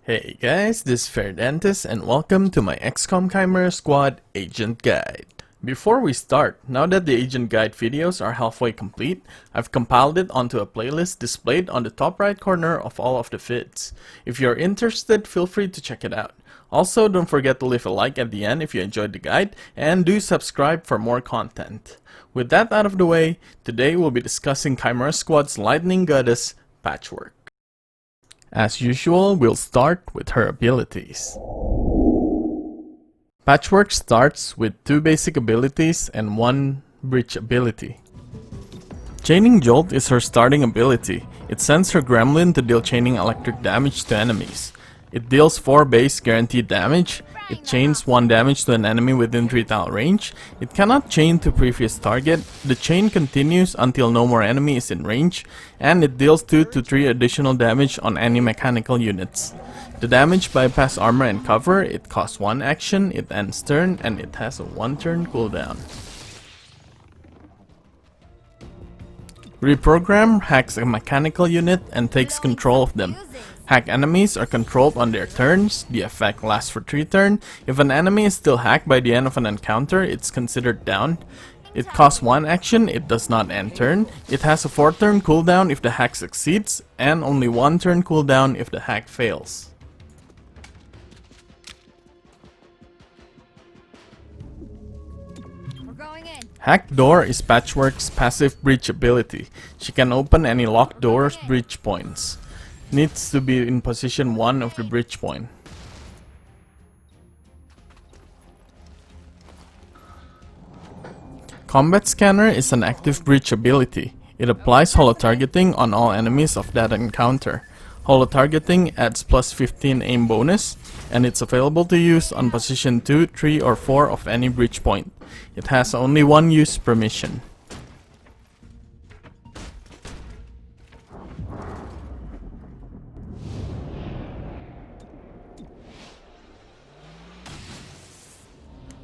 Hey guys, this is Veridantus and welcome to my XCOM Chimera Squad Agent Guide. Before we start, now that the Agent Guide videos are halfway complete, I've compiled it onto a playlist displayed on the top right corner of all of the vids. If you're interested, feel free to check it out. Also, don't forget to leave a like at the end if you enjoyed the guide, and do subscribe for more content. With that out of the way, today we'll be discussing Chimera Squad's Lightning Goddess, Patchwork. As usual, we'll start with her abilities. Patchwork starts with 2 basic abilities and 1 breach ability. Chaining Jolt is her starting ability. It sends her gremlin to deal chaining electric damage to enemies. It deals 4 base guaranteed damage. It chains 1 damage to an enemy within 3 tile range. It cannot chain to previous target. The chain continues until no more enemy is in range. And it deals 2 to 3 additional damage on any mechanical units. The damage bypass armor and cover. It costs 1 action, it ends turn, and it has a 1 turn cooldown. Reprogram hacks a mechanical unit and takes control of them. Hack enemies are controlled on their turns. The effect lasts for 3 turns. If an enemy is still hacked by the end of an encounter, it's considered down. It costs 1 action, it does not end turn. It has a 4 turn cooldown if the hack succeeds, and only 1 turn cooldown if the hack fails. Hack Door is Patchwork's passive breach ability. She can open any locked door's breach points. Needs to be in position 1 of the breach point. Combat Scanner is an active breach ability. It applies holo targeting on all enemies of that encounter. Holo targeting adds plus 15 aim bonus, and it's available to use on position 2, 3, or 4 of any breach point. It has only 1 use per mission.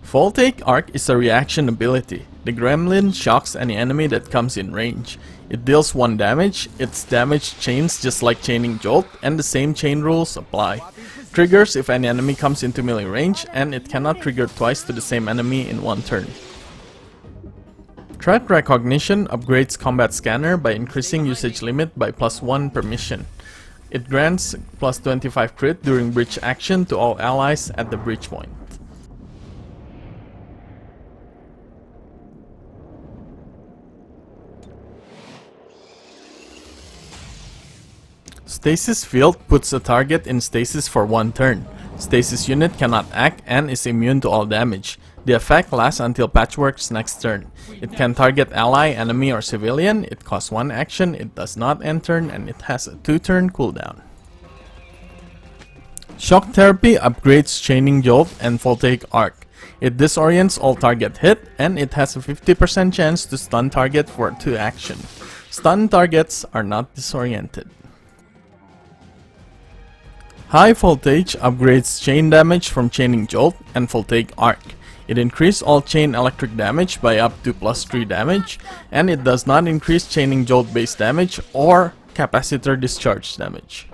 Voltaic Arc is a reaction ability. The gremlin shocks any enemy that comes in range. It deals 1 damage, its damage chains just like Chaining Jolt, and the same chain rules apply. Triggers if any enemy comes into melee range, and it cannot trigger twice to the same enemy in 1 turn. Threat Recognition upgrades Combat Scanner by increasing usage limit by plus 1 per mission. It grants plus 25 crit during breach action to all allies at the breach point. Stasis Field puts a target in stasis for 1 turn. Stasis unit cannot act and is immune to all damage. The effect lasts until Patchwork's next turn. It can target ally, enemy, or civilian. It costs 1 action, it does not end turn, and it has a 2 turn cooldown. Shock Therapy upgrades Chaining Jolt and Voltaic Arc. It disorients all target hit, and it has a 50% chance to stun target for 2 action. Stun targets are not disoriented. High Voltage upgrades chain damage from Chaining Jolt and Voltaic Arc. It increases all chain electric damage by up to plus 3 damage, and it does not increase Chaining Jolt base damage or capacitor discharge damage.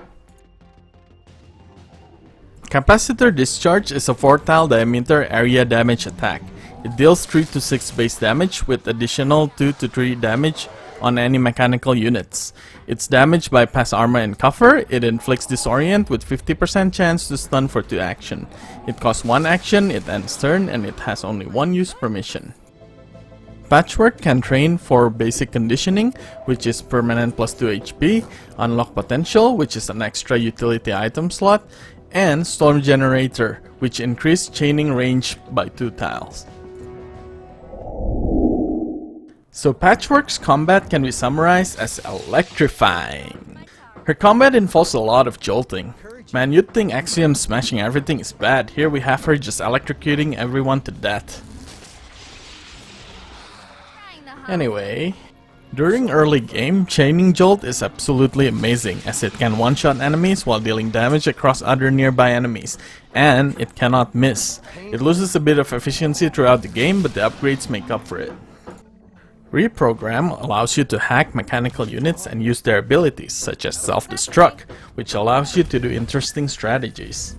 Capacitor Discharge is a 4 tile diameter area damage attack. It deals 3 to 6 base damage with additional 2 to 3 damage on any mechanical units. Its damage bypass armor and cover. It inflicts disorient with 50% chance to stun for 2 action. It costs 1 action, it ends turn, and it has only 1 use per mission. Patchwork can train for basic conditioning, which is permanent plus 2 HP, unlock potential, which is an extra utility item slot, and storm generator, which increased chaining range by 2 tiles. So Patchwork's combat can be summarized as electrifying. Her combat involves a lot of jolting. Man, you'd think Axiom smashing everything is bad. Here we have her just electrocuting everyone to death. Anyway, during early game, Chaining Jolt is absolutely amazing, as it can one-shot enemies while dealing damage across other nearby enemies, and it cannot miss. It loses a bit of efficiency throughout the game, but the upgrades make up for it. Reprogram allows you to hack mechanical units and use their abilities, such as self-destruct, which allows you to do interesting strategies.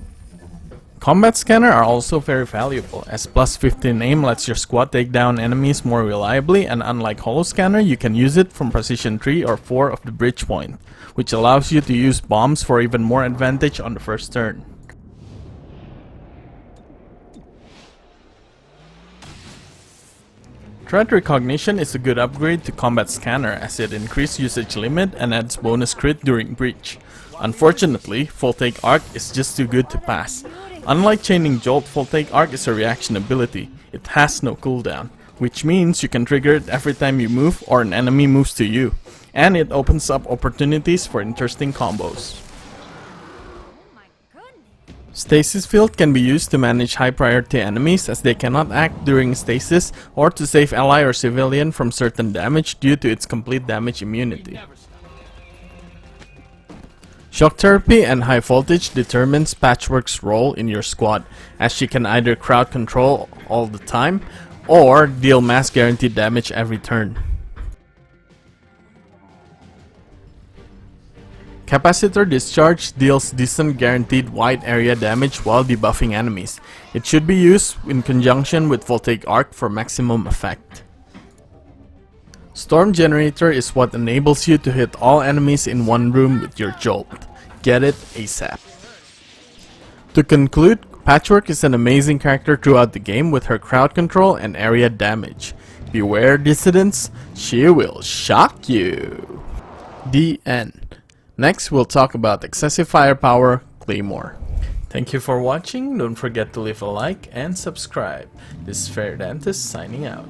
Combat scanner are also very valuable, as plus 15 aim lets your squad take down enemies more reliably, and unlike holo scanner, you can use it from position 3 or 4 of the bridge point, which allows you to use bombs for even more advantage on the first turn. Threat recognition is a good upgrade to combat scanner, as it increases usage limit and adds bonus crit during breach. Unfortunately, full take arc is just too good to pass. Unlike chaining jolt, full take arc is a reaction ability. It has no cooldown, which means you can trigger it every time you move or an enemy moves to you, and it opens up opportunities for interesting combos. Stasis field can be used to manage high priority enemies, as they cannot act during stasis, or to save ally or civilian from certain damage due to its complete damage immunity. Shock therapy and high voltage determines Patchwork's role in your squad, as she can either crowd control all the time or deal mass guaranteed damage every turn. Capacitor Discharge deals decent guaranteed wide area damage while debuffing enemies. It should be used in conjunction with Voltaic Arc for maximum effect. Storm Generator is what enables you to hit all enemies in one room with your jolt. Get it ASAP. To conclude, Patchwork is an amazing character throughout the game with her crowd control and area damage. Beware dissidents, she will shock you. The end. Next, we'll talk about excessive firepower, Claymore. Thank you for watching. Don't forget to leave a like and subscribe. This is Veridantus signing out.